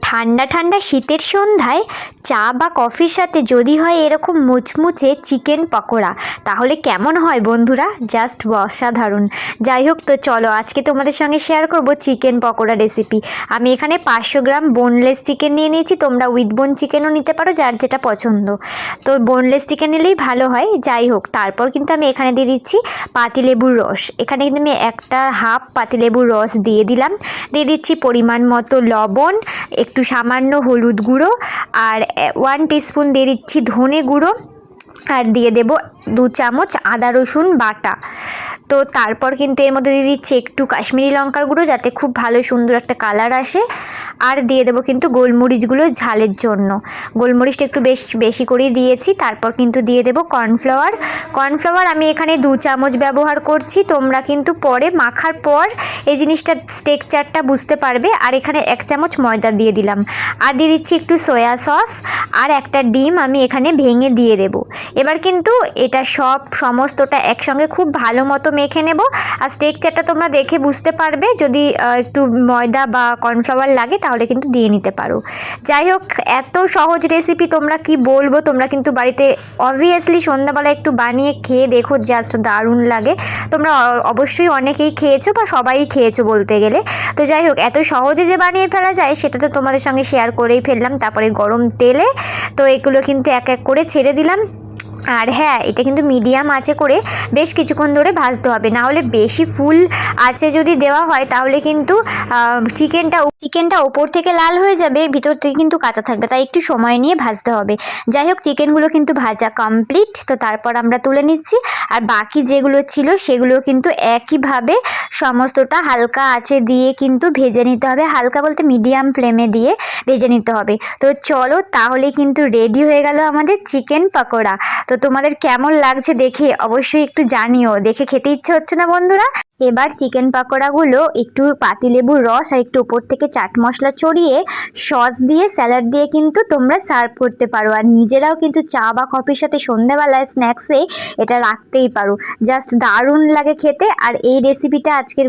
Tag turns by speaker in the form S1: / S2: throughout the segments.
S1: ঠান্ডা ঠান্ডা শীতের সন্ধ্যায় চা বা কফির সাথে যদি হয় এরকম মুচমুচে চিকেন পকোড়া, তাহলে কেমন হয় বন্ধুরা? জাস্ট অসাধারণ। যাই হোক, তো চলো আজকে তোমাদের সঙ্গে শেয়ার করব চিকেন পকোড়া রেসিপি। আমি এখানে 500 গ্রাম বোনলেস চিকেন নিয়ে নিয়েছি। তোমরা উইথ বোন চিকেনও নিতে পারো, যার যেটা পছন্দ। তো বোনলেস চিকেন নিলেই ভালো হয়। যাই হোক, তারপর কিন্তু আমি এখানে দিয়ে দিচ্ছি পাতিলেবুর রস। এখানে কিন্তু আমি একটা হাফ পাতিলেবুর রস দিয়ে দিলাম। দিয়ে দিচ্ছি পরিমাণ মতো লবণ, একটু সামান্য হলুদ গুঁড়ো, আর 1 টিস্পুন দিয়ে দিচ্ছি ধনে গুঁড়ো, আর দিয়ে দেব 2 চামচ আদা রসুন বাটা। তো তারপর কিন্তু এর মধ্যে দিয়ে দিচ্ছি একটু কাশ্মীরি লঙ্কার গুঁড়ো, যাতে খুব ভালো সুন্দর একটা কালার আসে। আর দিয়ে দেবো কিন্তু গোলমরিচগুলো ঝালের জন্য। গোলমরিচটা একটু বেশি করেই দিয়েছি। তারপর কিন্তু দিয়ে দেবো কর্নফ্লাওয়ার আমি এখানে 2 চামচ ব্যবহার করছি। তোমরা কিন্তু পরে মাখার পর এই জিনিসটা টেক্সচারটা বুঝতে পারবে। আর এখানে 1 চামচ ময়দা দিয়ে দিলাম। আর দিয়ে দিচ্ছি একটু সয়া সস, আর একটা ডিম আমি এখানে ভেঙে দিয়ে দেবো। এবার কিন্তু এটা সমস্তটা একসঙ্গে খুব ভালো মতো মেখে নেব। আর টেক্সচারটা তোমরা দেখে বুঝতে পারবে, যদি একটু ময়দা বা কর্নফ্লাওয়ার লাগে তাহলে কিন্তু দিয়ে নিতে পারো। যাই হোক, এত সহজ রেসিপি, তোমরা কি বলবো, তোমরা কিন্তু বাড়িতে অবভিয়াসলি সন্ধ্যাবেলা একটু বানিয়ে খেয়ে দেখো, জাস্ট দারুণ লাগে। তোমরা অবশ্যই অনেকেই খেয়েছো বা সবাই খেয়েছো বলতে গেলে। তো যাই হোক, এত সহজে যে বানিয়ে ফেলা যায় সেটা তো তোমাদের সঙ্গে শেয়ার করেই ফেললাম। তারপরে গরম তেলে তো এগুলো কিন্তু এক এক করে ছেড়ে দিলাম। আর হ্যাঁ, এটা কিন্তু মিডিয়াম আঁচে করে বেশ কিছুক্ষণ ধরে ভাজতে হবে, না হলে বেশি ফুল আঁচে যদি দেওয়া হয় তাহলে কিন্তু চিকেনটা ওপর থেকে লাল হয়ে যাবে, ভিতর থেকে কিন্তু কাঁচা থাকবে। তাই একটু সময় নিয়ে ভাজতে হবে। যাই হোক, চিকেনগুলো কিন্তু ভাজা কমপ্লিট। তো তারপর আমরা তুলে নিচ্ছি। আর বাকি যেগুলো ছিল সেগুলো কিন্তু একইভাবে সমস্তটা হালকা আঁচে দিয়ে কিন্তু ভেজে নিতে হবে। হালকা বলতে মিডিয়াম ফ্লেমে দিয়ে ভেজে নিতে হবে। তো চলো, তাহলে কিন্তু রেডি হয়ে গেল আমাদের চিকেন পকোড়া। তো তোমাদের কেমন লাগছে দেখে অবশ্যই একটু জানিও। দেখে খেতে ইচ্ছে হচ্ছে না বন্ধুরা? এবার চিকেন পকোড়াগুলো একটু পাতিলেবুর রস আর একটু উপর থেকে চাট মশলা ছড়িয়ে সস দিয়ে স্যালাড দিয়ে কিন্তু তোমরা সার্ভ করতে পারো। আর নিজেরাও কিন্তু চা বা কফির সাথে সন্ধ্যাবেলায় স্ন্যাক্সে এটা রাখতেই পারো। জাস্ট দারুণ লাগে খেতে। আর এই রেসিপিটা আজকের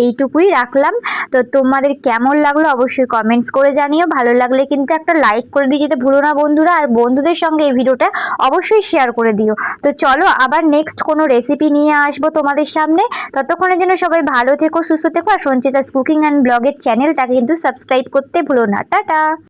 S1: এইটুকুই রাখলাম। তো তোমাদের কেমন লাগলো অবশ্যই কমেন্টস করে জানিও। ভালো লাগলে কিন্তু একটা লাইক করে দিয়ে যেতে ভুলো না বন্ধুরা। আর বন্ধুদের সঙ্গে এই ভিডিওটা অবশ্যই শেয়ার করে দিও। তো চলো, আবার নেক্সট কোনো রেসিপি নিয়ে আসবো তোমাদের সামনে। ততক্ষণের জন্য সবাই ভালো থেকো, সুস্থ থেকো। আর সঞ্চিতাস কুকিং অ্যান্ড ব্লগের চ্যানেলটাকে কিন্তু সাবস্ক্রাইব করতে ভুলো না। টাটা।